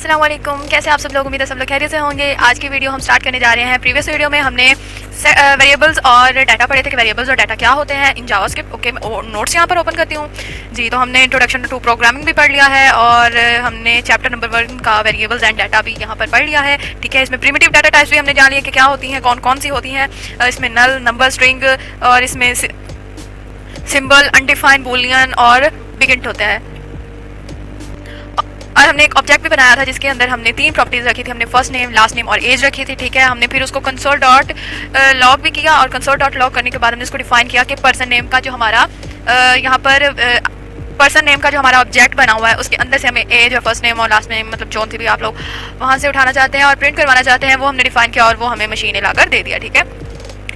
अस्सलाम वालेकुम, कैसे आप सब लोग? उम्मीद है सब लोग खैरियत से होंगे। आज की वीडियो हम स्टार्ट करने जा रहे हैं। प्रीवियस वीडियो में हमने वेरिएबल्स और डाटा पढ़े थे कि वेरिएबल्स और डाटा क्या होते हैं इन जावास्क्रिप्ट। ओके, नोट्स यहाँ पर ओपन करती हूँ जी। तो हमने इंट्रोडक्शन टू प्रोग्रामिंग भी पढ़ लिया है और हमने चैप्टर नंबर 1 का वेरिएबल्स एंड डाटा भी यहाँ पर पढ़ लिया है। ठीक है, इसमें प्रिमिटिव डाटा टाइप्स भी हमने जान लिया कि क्या होती हैं, कौन कौन सी होती हैं। इसमें नल, नंबर, स्ट्रिंग और इसमें सिंबल, अनडिफाइंड, बूलियन और बिगिंट होता है। और हमने एक ऑब्जेक्ट भी बनाया था जिसके अंदर हमने 3 प्रॉपर्टीज रखी थी। हमने फर्स्ट नेम, लास्ट नेम और एज रखी थी। ठीक है, हमने फिर उसको कंसोल डॉट लॉग भी किया और कंसोल डॉट लॉग करने के बाद हमने इसको डिफाइन किया कि पर्सन नेम का जो हमारा यहाँ पर पर्सन नेम का जो हमारा ऑब्जेक्ट बना हुआ है उसके अंदर से हमें एज और फर्स्ट नेम और लास्ट नेम मतलब जोन से भी आप लोग वहाँ से उठाना चाहते हैं और प्रिंट करवाना चाहते हैं, वो हमने डिफाइन किया और वो हमें मशीन ने लाकर दे दिया। ठीक है,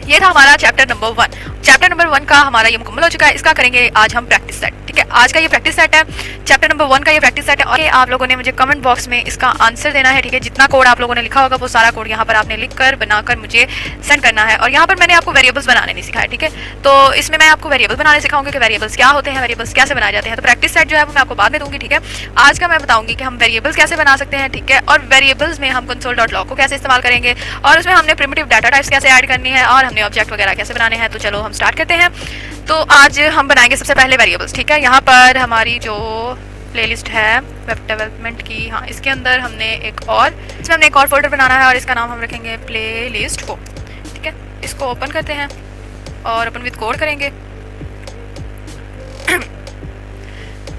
ये था हमारा चैप्टर नंबर 1। चैप्टर नंबर 1 का हमारा ये मुकम्मल हो चुका है। इसका करेंगे आज हम प्रैक्टिस सेट। ठीक है, आज का ये प्रैक्टिस सेट है, चैप्टर नंबर 1 का ये प्रैक्टिस सेट है। और आप लोगों ने मुझे कमेंट बॉक्स में इसका आंसर देना है। ठीक है, जितना कोड आप लोगों ने लिखा होगा वो सारा कोड यहाँ पर आपने लिख कर बनाकर मुझे सेंड करना है। और यहाँ पर मैंने आपको वेरिएबल्स बनाने नहीं सिखाया। ठीक है, तो इसमें मैं आपको वेरिएबल्स बनाने सिखाऊंगी कि वेरिएबल्स क्या होते हैं, वेरिएबल्स कैसे बनाए जाते हैं। तो प्रैक्टिस सेट जो है वो मैं आपको बाद में दूंगी। ठीक है, आज का मैं बताऊंगी कि हम वेरिएबल्स कैसे बना सकते हैं। ठीक है, और वेरिएबल्स में हम कंसोल डॉट लॉग को कैसे इस्तेमाल करेंगे और उसमें हमने प्रिमिटिव डाटा टाइप्स कैसे ऐड करनी है और हमने ऑब्जेक्ट वगैरह कैसे बनाने हैं। तो चलो हम स्टार्ट करते हैं। तो आज हम बनाएंगे सबसे पहले वेरिएबल्स। ठीक है, यहाँ पर हमारी जो प्लेलिस्ट है वेब डेवलपमेंट की, हाँ, इसके अंदर हमने इसमें हमने एक और फोल्डर बनाना है और इसका नाम हम रखेंगे प्लेलिस्ट 4। ठीक है, इसको ओपन करते हैं और ओपन विद कोड करेंगे।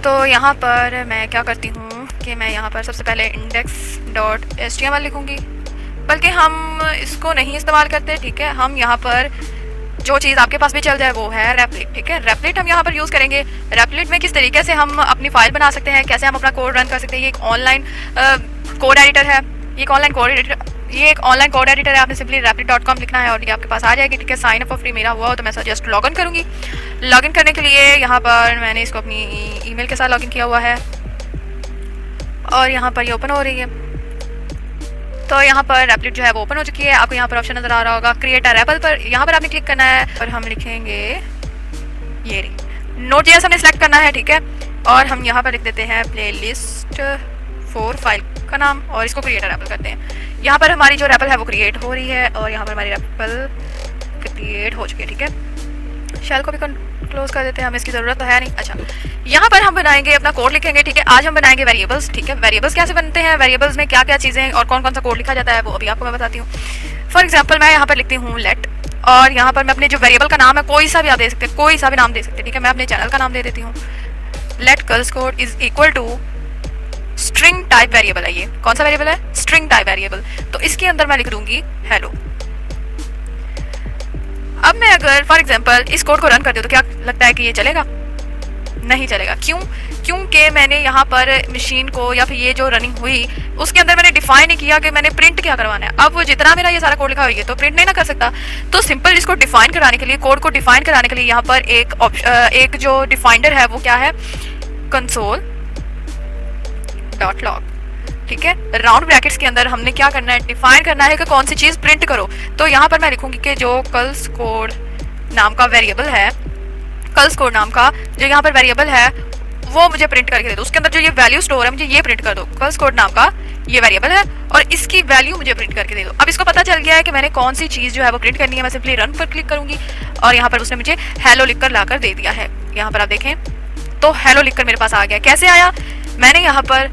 तो यहाँ पर मैं क्या करती हूँ कि मैं यहाँ पर सबसे पहले index.html लिखूँगी, बल्कि हम इसको नहीं इस्तेमाल करते। ठीक है, हम यहाँ पर जो चीज़ आपके पास भी चल जाए वो है रेपलिट। ठीक है, रेपलिट हम यहाँ पर यूज़ करेंगे। रेपलिट में किस तरीके से हम अपनी फाइल बना सकते हैं, कैसे हम अपना कोड रन कर सकते हैं। ये एक ऑनलाइन कोड एडिटर है। ये एक ऑनलाइन कोड एडिटर है। आपने सिंपली replit.com लिखना है और ये आपके पास आ जाएगी। ठीक है, साइन अप फॉर फ्री मेरा हुआ हो तो मैं जस्ट लॉगिन करूँगी। लॉगिन करने के लिए यहाँ पर मैंने इसको अपनी ईमेल के साथ लॉगिन किया हुआ है और यहाँ पर ये ओपन हो रही है। तो यहाँ पर रेपलिट जो है वो ओपन हो चुकी है। आपको यहाँ पर ऑप्शन नजर आ रहा होगा क्रिएट अ रेपल पर, यहाँ पर आपने क्लिक करना है और हम लिखेंगे ये रही Node.js हमने सेलेक्ट करना है। ठीक है, और हम यहाँ पर लिख देते हैं प्लेलिस्ट 4 फाइल का नाम और इसको क्रिएट अ रेपल करते हैं। यहाँ पर हमारी जो रेपल है वो क्रिएट हो रही है और यहाँ पर हमारी रेपल क्रिएट हो चुकी है। ठीक है, शेल को भी क्लोज कर देते हैं, हमें इसकी ज़रूरत तो है नहीं। अच्छा, यहाँ पर हम बनाएंगे अपना कोड लिखेंगे। ठीक है, आज हम बनाएंगे वेरिएबल्स। ठीक है, वेरिएबल्स कैसे बनते हैं, वेरिएबल्स में क्या क्या चीज़ें और कौन कौन सा कोड लिखा जाता है वो अभी आपको मैं बताती हूँ। फॉर एग्जाम्पल मैं यहाँ पर लिखती हूँ लेट और यहाँ पर मैं अपने जो वेरिएबल का नाम है कोई सा भी आप दे सकते हैं, कोई सा भी नाम दे सकते हैं। ठीक है, मैं अपने चैनल का नाम दे देती हूँ। Let curs code is equal to string type variable है। ये कौन सा वेरिएबल है? String type variable. तो इसके अंदर मैं लिख दूंगी हेलो। अब मैं अगर फॉर एग्जाम्पल इस कोड को रन करती हूँ तो क्या लगता है कि ये चलेगा? नहीं चलेगा। क्यों? क्योंकि मैंने यहाँ पर मशीन को या फिर ये जो रनिंग हुई उसके अंदर मैंने डिफाइन नहीं किया कि मैंने प्रिंट क्या करवाना है। अब वो जितना मेरा ये सारा कोड लिखा हुआ है तो प्रिंट नहीं ना कर सकता। तो सिंपल इसको डिफाइन कराने के लिए, कोड को डिफाइन कराने के लिए यहाँ पर एक जो डिफाइंडर है वो क्या है? Console dot log. ठीक है, राउंड ब्रैकेट्स के अंदर हमने क्या करना है? डिफाइन करना है कि कौन सी चीज़ प्रिंट करो। तो यहाँ पर मैं लिखूंगी कि जो कल्स कोड नाम का वेरिएबल है, कल्स कोड नाम का जो यहाँ पर वेरिएबल है वो मुझे प्रिंट करके दे दो। उसके अंदर जो ये वैल्यू स्टोर है मुझे ये प्रिंट कर दो। कल्स कोड नाम का ये वेरिएबल है और इसकी वैल्यू मुझे प्रिंट करके दे दो। अब इसको पता चल गया है कि मैंने कौन सी चीज़ जो है वो प्रिंट करनी है। मैं सिंपली रन पर क्लिक करूंगी और यहाँ पर उसने मुझे हेलो लिखकर लाकर दे दिया है। यहाँ पर आप देखें तो हेलो लिखकर मेरे पास आ गया। कैसे आया? मैंने यहाँ पर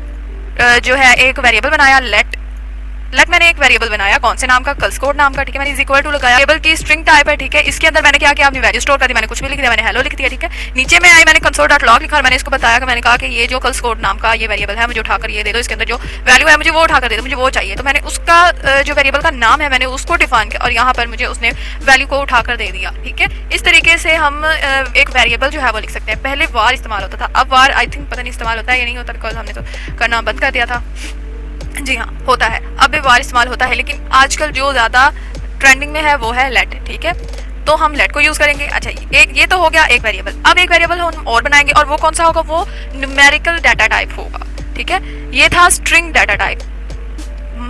जो है एक वेरिएबल बनाया लेट मैंने एक वेरिएबल बनाया कौन से नाम का? कल्स कोड नाम का। ठीक है, मैंने इज इक्वल टू लगाया। वेरिएबल की स्ट्रिंग टाइप है। ठीक है, इसके अंदर मैंने क्या किया? अपनी वैल्यू स्टोर कर दी। मैंने कुछ भी लिख दिया, मैंने हेलो लिख दिया। ठीक है, नीचे में आई, मैंने कंसोल डॉट लॉग लिखा और मैंने इसको बताया कि मैंने कहा कि ये जो कल्स कोड नाम का ये वेरिएबल है मुझे उठाकर ये दे दो, इसके अंदर जो वैल्यू है मुझे वो उठाकर दे दो, मुझे वो चाहिए। तो मैंने उसका जो वेरिएबल का नाम है मैंने उसको डिफाइन किया और यहाँ पर मुझे उसने वैल्यू को उठाकर दे दिया। ठीक है, इस तरीके से हम एक वेरिएबल जो है वो लिख सकते हैं। पहले वार इस्तेमाल होता था, अब वार आई थिंक पता नहीं इस्तेमाल होता है या नहीं होता, बिकॉज हमने तो करना बंद कर दिया था। जी हाँ, होता है, अब भी वार इस्तेमाल होता है, लेकिन आजकल जो ज़्यादा ट्रेंडिंग में है वो है लेट। ठीक है, तो हम लेट को यूज़ करेंगे। अच्छा, ये तो हो गया एक वेरिएबल। अब एक वेरिएबल हम और बनाएंगे और वो कौन सा होगा? वो न्यूमेरिकल डाटा टाइप होगा। ठीक है, ये था स्ट्रिंग डाटा टाइप।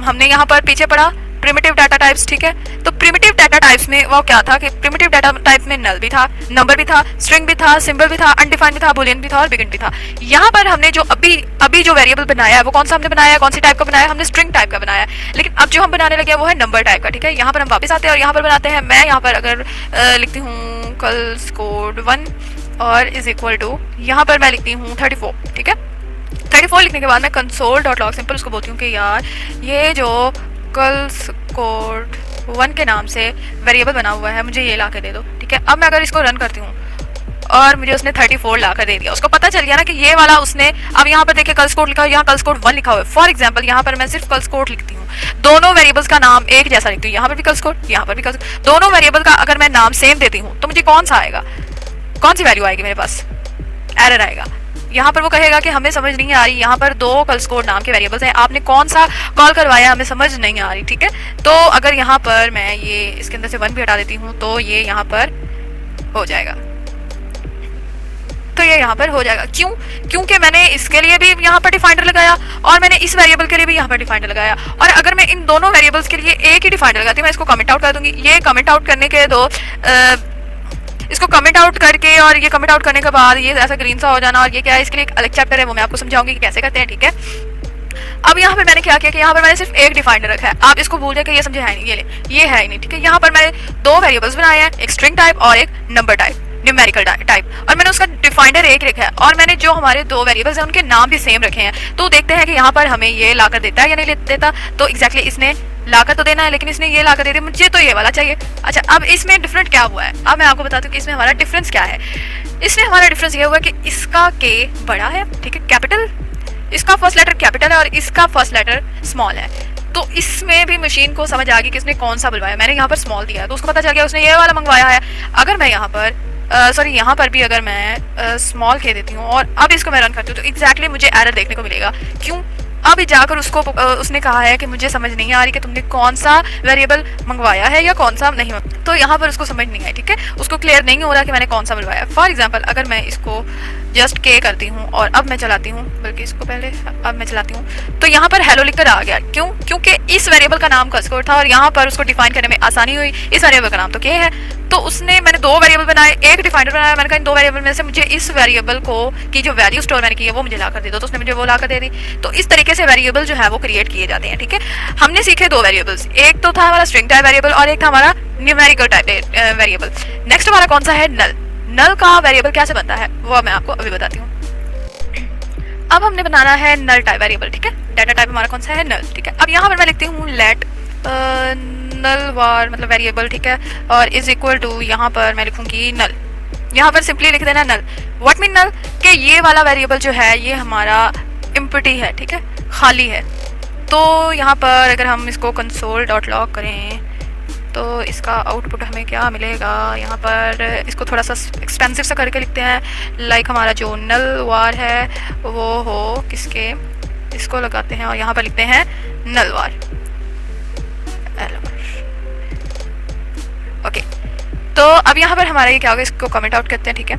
हमने यहाँ पर पीछे पढ़ा प्रिमिटिव डाटा टाइप्स, ठीक है। तो प्रिमिटिव डाटा टाइप्स में वो क्या था कि प्रिमिटिव डाटा टाइप में नल भी था, नंबर भी था, स्ट्रिंग भी था, सिंबल भी था, अनडिफाइंड भी था, बुलियन भी था और बिगिन भी था। यहाँ पर हमने जो अभी जो वेरिएबल बनाया है वो कौन सा हमने बनाया है, कौन सी टाइप का बनाया है, हमने स्ट्रिंग टाइप का बनाया है। लेकिन अब जो हम बनाने लगे हैं वो है नंबर टाइप का, ठीक है। यहाँ पर हम वापस आते हैं और यहाँ पर बनाते हैं, मैं यहाँ पर अगर लिखती हूँ कल्स कोड 1 और इज इक्वल टू, यहाँ पर मैं लिखती हूँ 34, ठीक है। 34 लिखने के बाद मैं कंसोल डॉट लॉग सिंपल उसको बोलती हूँ कि यार ये जो कल्स कोड 1 के नाम से वेरिएबल बना हुआ है मुझे ये ला के दे दो, ठीक है। अब मैं अगर इसको रन करती हूँ और मुझे उसने 34 ला कर दे दिया, उसको पता चल गया ना कि ये वाला उसने, अब यहाँ पर देखिए कल्स कोड लिखा हुआ है, यहाँ कल्स कोड 1 लिखा हुआ है। फॉर एग्जाम्पल यहाँ पर मैं सिर्फ कल्स कोड लिखती हूँ, दोनों वेरिएबल्स का नाम एक जैसा लिखती हूँ, यहाँ पर भी कल्स कोड, यहाँ पर भी कल्स, दोनों वेरिएबल का अगर मैं नाम सेम देती हूँ तो मुझे कौन सा आएगा, कौन सी वैल्यू आएगी मेरे पास, एरर आएगा। यहाँ पर वो कहेगा कि हमें समझ नहीं आ रही, यहाँ पर 2 कल्स कोड नाम के वेरिएबल्स हैं, आपने कौन सा कॉल करवाया हमें समझ नहीं आ रही, ठीक है। तो अगर यहाँ पर मैं ये इसके अंदर से 1 भी हटा देती हूँ तो ये यहाँ पर हो जाएगा, तो ये यहाँ पर हो जाएगा। क्यों? क्योंकि मैंने इसके लिए भी यहाँ पर डिफाइंडर लगाया और मैंने इस वेरिएबल के लिए भी यहाँ पर डिफाइंडर लगाया। और अगर मैं इन दोनों वेरिएबल्स के लिए एक ही डिफाइंडर लगाती हूँ, मैं इसको कमेंट आउट कर दूंगी, ये कमेंट आउट करने के दो, इसको कमेंट आउट करके और ये कमेंट आउट करने के बाद ये ऐसा ग्रीन सा हो जाना, और ये क्या है, इसके लिए एक अलग चैप्टर है, वो मैं आपको समझाऊंगी कि कैसे करते हैं, ठीक है। अब यहाँ पर मैंने क्या किया कि यहाँ पर मैंने सिर्फ एक डिफाइंडर रखा है, आप इसको भूल जाए कि ये समझे है नहीं, ये है ही नहीं, ठीक है। यहाँ पर मैंने 2 वेरिएबल्स बनाए हैं, एक स्ट्रिंग टाइप और एक नंबर टाइप, न्यूमेरिकल टाइप, और मैंने उसका डिफाइंडर एक रखा है और मैंने जो हमारे 2 वेरिएबल्स हैं उनके नाम भी सेम रखे हैं। तो देखते हैं कि यहाँ पर हमें ये लाकर देता है या नहीं देता। तो एग्जैक्टली इसने लाकर तो देना है, लेकिन इसने ये लाकर दे दिया, मुझे तो ये वाला चाहिए। अच्छा, अब इसमें डिफरेंट क्या हुआ है, अब मैं आपको बताती हूँ कि इसमें हमारा डिफरेंस क्या है। इसमें हमारा डिफरेंस ये हुआ कि इसका के बड़ा है, ठीक है, कैपिटल, इसका फर्स्ट लेटर कैपिटल है और इसका फर्स्ट लेटर स्मॉल है। तो इसमें भी मशीन को समझ आ गई कि इसने कौन सा बुलवाया, मैंने यहाँ पर स्मॉल दिया है तो उसको पता चल गया उसने ये वाला मंगवाया है। अगर मैं यहाँ पर सॉरी यहाँ पर भी अगर मैं स्मॉल के देती हूँ और अब इसको मैं रन करती हूँ तो एग्जैक्टली मुझे एरर देखने को मिलेगा। क्यों? अभी जाकर उसको उसने कहा है कि मुझे समझ नहीं आ रही कि तुमने कौन सा वेरिएबल मंगवाया है या कौन सा नहीं, तो यहाँ पर उसको समझ नहीं आई, ठीक है, उसको क्लियर नहीं हो रहा कि मैंने कौन सा मंगवाया। फॉर एग्जांपल अगर मैं इसको जस्ट के करती हूँ और अब मैं चलाती हूँ, बल्कि इसको पहले अब मैं चलाती हूँ तो यहाँ पर हेलो लिखकर आ गया। क्यों? क्योंकि इस वेरिएबल का नाम कस्कोर था और यहाँ पर उसको डिफाइन करने में आसानी हुई। इस वेरिएबल का नाम तो के है, तो उसने, मैंने 2 वेरिएबल बनाए, एक डिफाइंडर बनाया, मैंने कहा इन 2 वेरिएबल में से मुझे इस वेरिएबल को की जो वैल्यू स्टोर मैंने की है वो मुझे लाकर दे दो, तो उसने मुझे वो लाकर दे दी। तो इस तरीके से वेरिएबल जो है वो क्रिएट किए जाते हैं, ठीक है। हमने सीखे 2 वेरिएबल्स, एक तो था हमारा स्ट्रिंग टाइप वेरिएबल और एक था हमारा न्यूमेरिकल टाइप वेरिएबल। नेक्स्ट हमारा कौन सा है, नल। नल का वेरिएबल कैसे बनता है वो मैं आपको अभी बताती हूँ। अब हमने बनाना है नल टाइप वेरिएबल, ठीक है। डाटा टाइप हमारा कौन सा है, नल, ठीक है। अब यहाँ पर मैं लिखती हूँ लेट नल वार मतलब वेरिएबल, ठीक है, और इज इक्वल टू, यहाँ पर मैं लिखूंगी नल। यहाँ पर सिंपली लिख देना नल। व्हाट मीन नल? कि ये वाला वेरिएबल जो है ये हमारा एम्प्टी है, ठीक है, खाली है। तो यहाँ पर अगर हम इसको कंसोल डॉट लॉग करें तो इसका आउटपुट हमें क्या मिलेगा, यहाँ पर इसको थोड़ा सा एक्सपेंसिव सा करके लिखते हैं, लाइक हमारा जो नल वार है वो हो किसके, इसको लगाते हैं और यहाँ पर लिखते हैं नल वार। ओके, तो अब यहाँ पर हमारा ये क्या होगा, इसको कमेंट आउट करते हैं, ठीक है।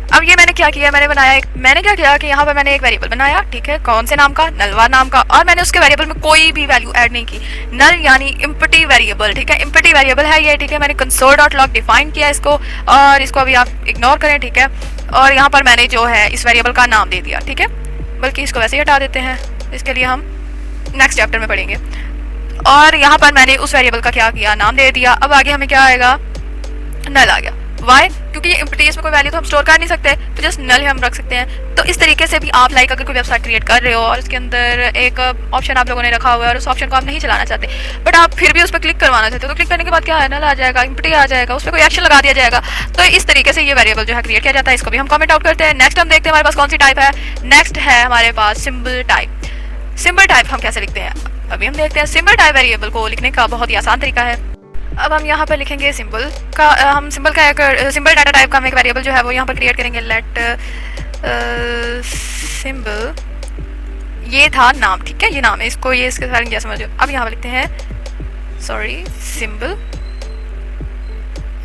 अब ये मैंने क्या किया, मैंने क्या किया कि यहाँ पर मैंने एक वेरिएबल बनाया, ठीक है, कौन से नाम का, नलवार नाम का, और मैंने उसके वेरिएबल में कोई भी वैल्यू ऐड नहीं की। नल यानी एम्प्टी वेरिएबल, ठीक है, एम्प्टी वेरिएबल है ये, ठीक है। मैंने कंसोल डॉट लॉग डिफाइन किया इसको और इसको अभी आप इग्नोर करें, ठीक है। और यहाँ पर मैंने जो है इस वेरिएबल का नाम दे दिया, ठीक है, बल्कि इसको वैसे ही हटा देते हैं, इसके लिए हम नेक्स्ट चैप्टर में पढ़ेंगे। और यहाँ पर मैंने उस वेरिएबल का क्या किया, नाम दे दिया। अब आगे हमें क्या आएगा, नल आ गया। वाई? क्योंकि ये एम्प्टी है, इसमें कोई वैल्यू तो हम स्टोर कर नहीं सकते, तो जस्ट नल हम रख सकते हैं। तो इस तरीके से भी आप लाइक अगर कोई वेबसाइट क्रिएट कर रहे हो और उसके अंदर एक ऑप्शन आप लोगों ने रखा हुआ है और उस ऑप्शन को आप नहीं चलाना चाहते बट आप फिर भी उस पर क्लिक करवाना चाहते हो, तो क्लिक करने के बाद क्या है, नल आ जाएगा, एम्प्टी आ जाएगा, उस पर कोई एक्शन लगा दिया जाएगा। तो इस तरीके से ये वेरिएबल जो है क्रिएट किया जाता है, इसको भी हम कमेंट आउट करते हैं। नेक्स्ट हम देखते हैं हमारे पास कौन सी टाइप है। नेक्स्ट है हमारे पास सिंबल टाइप। सिंबल टाइप हम कैसे लिखते हैं अभी हम देखते हैं। सिंबल टाइप वेरिएबल को लिखने का बहुत ही आसान तरीका है। अब हम यहाँ पर लिखेंगे सिंबल का, हम सिंबल का एक सिंबल डाटा टाइप का हम एक वेरिएबल जो है वो यहाँ पर क्रिएट करेंगे। लेट सिंबल, ये था नाम, ठीक है, ये नाम है, इसको ये इसके सारे क्या समझो। अब यहाँ पर लिखते हैं सॉरी सिंबल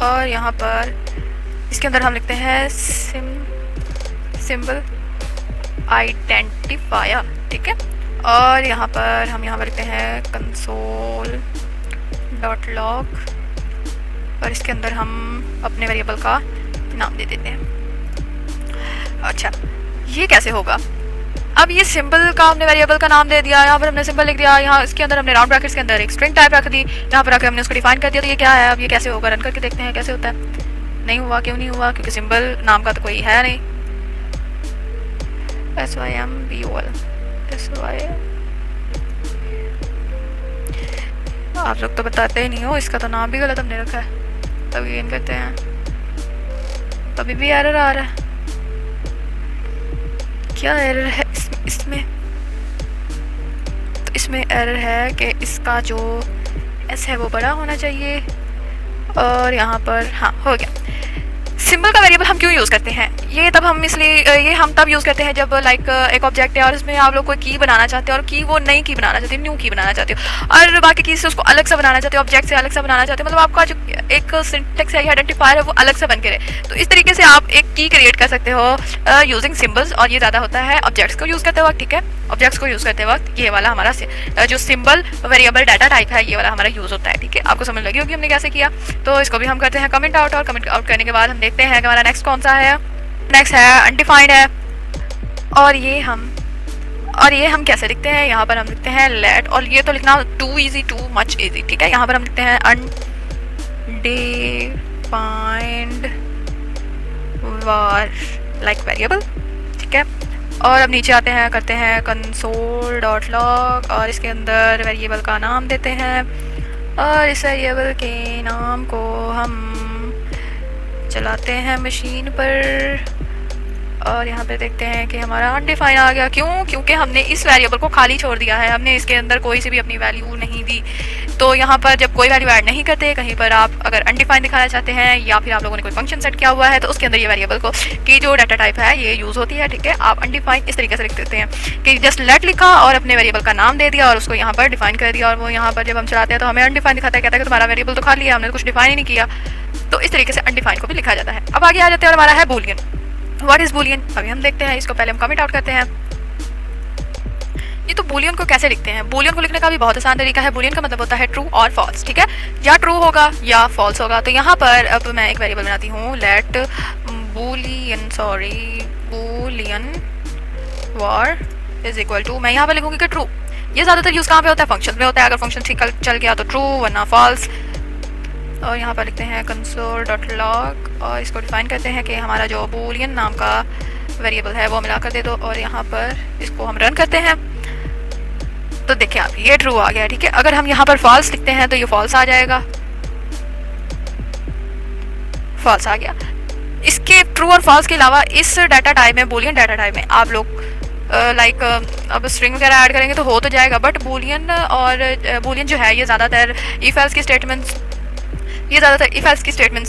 और यहाँ पर इसके अंदर हम लिखते हैं सिंबल आइडेंटिफायर, ठीक है। और यहाँ पर हम यहाँ पर लिखते हैं कंसोल डॉट लॉग और इसके अंदर हम अपने वेरिएबल का नाम दे देते हैं। अच्छा, ये कैसे होगा? अब ये सिंबल का हमने वेरिएबल का नाम दे दिया, यहाँ पर हमने सिंबल लिख दिया, यहाँ इसके अंदर हमने राउंड ब्रैकेट्स के अंदर एक स्ट्रिंग टाइप रख दी, यहाँ पर आकर हमने उसको डिफाइन कर दिया। तो ये क्या है? अब ये कैसे होगा? रन करके देखते हैं कैसे होता है। नहीं हुआ। क्यों नहीं हुआ? क्योंकि सिंबल नाम का तो कोई है नहीं। SYMBOL आप लोग तो बताते ही नहीं हो, इसका तो नाम भी गलत हमने रखा है। तब गेन करते हैं, अभी भी एरर आ रहा है। क्या एरर है इसमें? तो इसमें एरर है कि इसका जो एस है वो बड़ा होना चाहिए और यहाँ पर हाँ हो गया। सिंबल का वेरिएबल हम क्यों यूज़ करते हैं? ये तब हम इसलिए ये हम तब यूज़ करते हैं जब लाइक एक ऑब्जेक्ट है और इसमें आप लोग कोई की बनाना चाहते हो और की वो नई की बनाना चाहते हो, न्यू की बनाना चाहते हो और बाकी की से उसको अलग से बनाना चाहते हो, ऑब्जेक्ट से अलग से बनाना चाहते हो, मतलब आपका जो एक सिंटेक्स है, आइडेंटिफायर है, वो अलग से बन के रहे। तो इस तरीके से आप एक की क्रिएट कर सकते हो यूजिंग सिम्बल्स और ये ज़्यादा होता है ऑब्जेक्ट्स को यूज़ करते वक्त। ठीक है, ऑब्जेक्ट्स को यूज़ करते वक्त ये वाला हमारा जो सिंबल वेरिएबल डाटा टाइप है ये वाला हमारा यूज़ होता है। ठीक है, आपको समझ लगी होगी हमने कैसे किया। तो इसको भी हम करते हैं कमेंट आउट और कमेंट आउट करने के बाद हम देखते हैं कि हमारा नेक्स्ट कौन सा है। नेक्स्ट है अनडिफाइंड है और ये हम कैसे लिखते हैं? यहाँ पर हम लिखते हैं लेट, और ये तो लिखना too easy, too much easy. ठीक है, यहाँ पर हम लिखते हैं अनडिफाइंड वार लाइक वेरिएबल। ठीक है, और अब नीचे आते हैं, करते हैं कंसोल डॉट लॉग और इसके अंदर वेरिएबल का नाम देते हैं और इस वेरिएबल के नाम को हम चलाते हैं मशीन पर और यहाँ पे देखते हैं कि हमारा अनडिफाइन आ गया। क्यों? क्योंकि हमने इस वेरिएबल को खाली छोड़ दिया है, हमने इसके अंदर कोई सी भी अपनी वैल्यू नहीं दी। तो यहाँ पर जब कोई वैल्यू ऐड नहीं करते, कहीं पर आप अगर अनडिफाइन दिखाना चाहते हैं या फिर आप लोगों ने कोई फंक्शन सेट किया हुआ है तो उसके अंदर ये वेरिएबल को की जो डाटा टाइप है ये यूज़ होती है। ठीक है, आप अनडिफाइन इस तरीके से लिख देते हैं कि जस्ट लेट लिखा और अपने वेरिएबल का नाम दे दिया और उसको यहाँ पर डिफाइन कर दिया और वो यहाँ पर जब हम चलाते हैं तो हमें अनडिफाइन दिखाता है, कहता है कि तुम्हारा वेरिएबल तो खाली है, हमने कुछ डिफाइन ही नहीं किया। तो इस तरीके से अनडिफाइन को भी लिखा जाता है। अब आगे आ जाते हैं और हमारा है बूलियन। What is Boolean? अभी हम देखते हैं इसको, पहले हम कमेंट आउट करते हैं। ये तो बूलियन को कैसे लिखते हैं? बूलियन को लिखने का भी बहुत आसान तरीका है। बूलियन का मतलब होता है ट्रू और फॉल्स। ठीक है, या ट्रू होगा या फॉल्स होगा। तो यहाँ पर अब मैं एक वेरिएबल बनाती हूँ, let boolean var is equal to, मैं यहाँ पर लिखूंगी कि ट्रू। ये ज़्यादातर यूज़ कहाँ पे होता है? फंक्शन में होता है। अगर फंक्शन ठीक चल गया तो ट्रू वरना फॉल्स। और यहाँ पर लिखते हैं कंसोल डॉट लॉग और इसको डिफाइन करते हैं कि हमारा जो बूलियन नाम का वेरिएबल है वो मिला कर दे दो और यहाँ पर इसको हम रन करते हैं। तो देखिए आप, ये ट्रू आ गया। ठीक है, अगर हम यहाँ पर फॉल्स लिखते हैं तो ये फॉल्स आ जाएगा, फॉल्स आ गया। इसके ट्रू और फॉल्स के अलावा इस डाटा टाइप में, बूलियन डाटा टाइप में आप लोग लाइक अब स्ट्रिंग वगैरह ऐड करेंगे तो हो तो जाएगा, बट बूलियन जो है ये ज़्यादातर इफ एल्स की स्टेटमेंट्स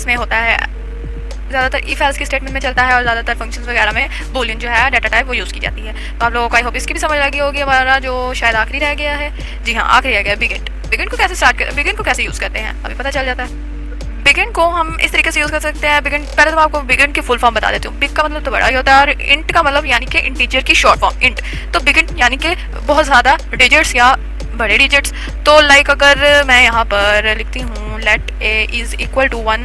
में होता है, ज़्यादातर इफ एल्स की स्टेटमेंट में चलता है और ज़्यादातर फंक्शंस वगैरह में बूलियन जो है डाटा टाइप वो यूज़ की जाती है। तो आप लोगों को आई होप इसकी भी समझ लगी होगी। हमारा जो शायद आखिरी रह गया है, जी हाँ आखिरी रह गया, बिगिन को कैसे यूज़ करते हैं अभी पता चल जाता है। बिगिन को हम इस तरीके से यूज़ कर सकते हैं। बिगिन, पहले तो मैं आपको बिगिन की फुल फॉर्म बता देती हूँ। बिग का मतलब तो बड़ा ही होता है और इंट का मतलब यानी कि इंटीजर की शॉर्ट फॉर्म इंट। तो बिगिन यानी कि बहुत ज़्यादा डिजिट्स या बड़े डिजिट्स। तो लाइक अगर मैं यहाँ पर लिखती हूँ let a is equal to 1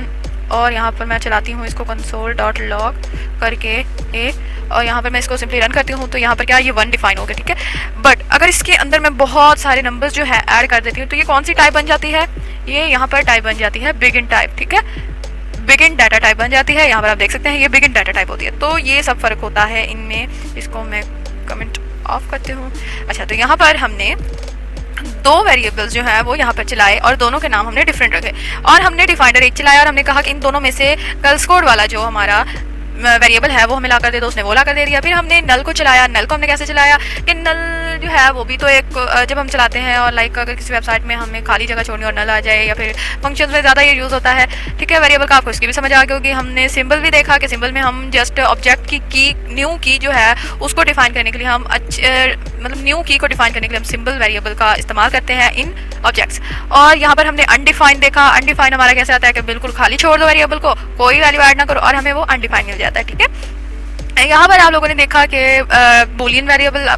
और यहाँ पर मैं चलाती हूँ इसको कंसोल डॉट लॉग करके ए और यहाँ पर मैं इसको सिंपली रन करती हूँ तो यहाँ पर क्या ये 1 डिफाइन हो गया। ठीक है, बट अगर इसके अंदर मैं बहुत सारे नंबर्स जो है ऐड कर देती हूँ तो ये कौन सी टाइप बन जाती है? ये यहाँ पर टाइप बन जाती है बिगिन टाइप। ठीक है, बिगिन डाटा टाइप बन जाती है। यहाँ पर आप देख सकते हैं ये बिगिन डाटा टाइप होती है। तो ये सब फ़र्क होता है इनमें। इसको मैं कमेंट ऑफ करती हूँ। अच्छा, तो यहाँ पर हमने दो वेरिएबल्स जो है वो यहाँ पर चलाए और दोनों के नाम हमने डिफरेंट रखे और हमने डिफाइंडर एक चलाया और हमने कहा कि इन दोनों में से गर्ल्स कोड वाला जो हमारा वेरिएबल है वो हमें ला कर दे दो, उसने वो ला कर दे दिया। फिर हमने नल को चलाया। नल को हमने कैसे चलाया कि नल जो है वो भी तो एक जब हम चलाते हैं और लाइक अगर किसी वेबसाइट में हमें खाली जगह छोड़नी और नल आ जाए या फिर फंक्शन में ज़्यादा ये यूज़ होता है। ठीक है, वेरिएबल का आपको इसकी भी समझ आ गई होगी। हमने सिंबल भी देखा कि सिंबल में हम जस्ट ऑब्जेक्ट की न्यू की जो है उसको डिफाइन करने के लिए हम मतलब न्यू की को डिफाइन करने के लिए हम सिंबल वेरिएबल का इस्तेमाल करते हैं इन ऑब्जेक्ट्स। और यहाँ पर हमने अनडिफाइंड देखा। अनडिफाइंड हमारा कैसे आता है कि बिल्कुल खाली छोड़ दो वेरिएबल को, कोई वैल्यू ऐड ना करो और हमें वो अनडिफाइंड मिल जाता है। ठीक है, यहाँ पर आप लोगों ने देखा कि Boolean variable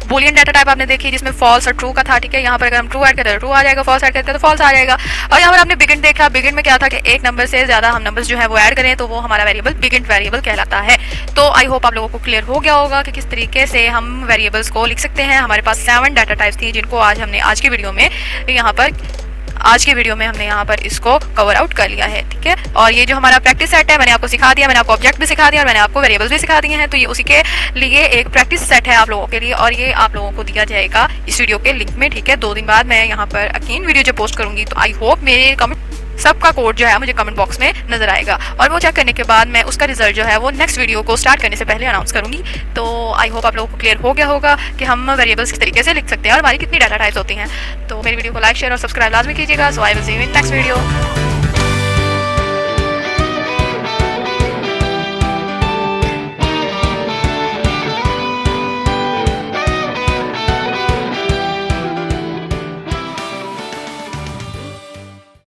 Boolean data type आपने देखी जिसमें फॉल्स और ट्रू का था, ठीक है। यहाँ पर अगर हम ट्रू ऐड करते हैं तो ट्रू आ जाएगा, फॉल्स ऐड करते हैं तो फॉल्स आ जाएगा। और यहाँ पर आपने बिगिन देखा, बिगिन में क्या था कि एक नंबर से ज्यादा हम नंबर्स जो है वो ऐड करें तो वो हमारा वेरिएबल बिगिन वेरिएबल कहलाता है। तो आई होप आप लोगों को क्लियर हो गया होगा कि किस तरीके से हम वेरिएबल्स को लिख सकते हैं। हमारे पास 7 डाटा टाइप्स थी जिनको आज हमने आज की वीडियो में हमने यहाँ पर इसको कवर आउट कर लिया है, ठीक है। और ये जो हमारा प्रैक्टिस सेट है मैंने आपको सिखा दिया, मैंने आपको ऑब्जेक्ट भी सिखा दिया और मैंने आपको वेरिएबल्स भी सिखा दिए हैं। तो ये उसी के लिए एक प्रैक्टिस सेट है आप लोगों के लिए और ये आप लोगों को दिया जाएगा इस वीडियो के लिंक में, ठीक है। 2 दिन बाद मैं यहाँ पर अगेन वीडियो जब पोस्ट करूंगी तो आई होप मेरे कमेंट सबका कोड जो है मुझे कमेंट बॉक्स में नजर आएगा और वो चेक करने के बाद मैं उसका रिजल्ट जो है वो नेक्स्ट वीडियो को स्टार्ट करने से पहले अनाउंस करूंगी। तो आई होप आप लोगों को क्लियर हो गया होगा कि हम वेरिएबल्स किस तरीके से लिख सकते हैं और हमारी कितनी डाटा टाइप्स होती हैं। तो मेरी वीडियो को लाइक शेयर और सब्सक्राइब लाजमी कीजिएगा। So I will see you in next video.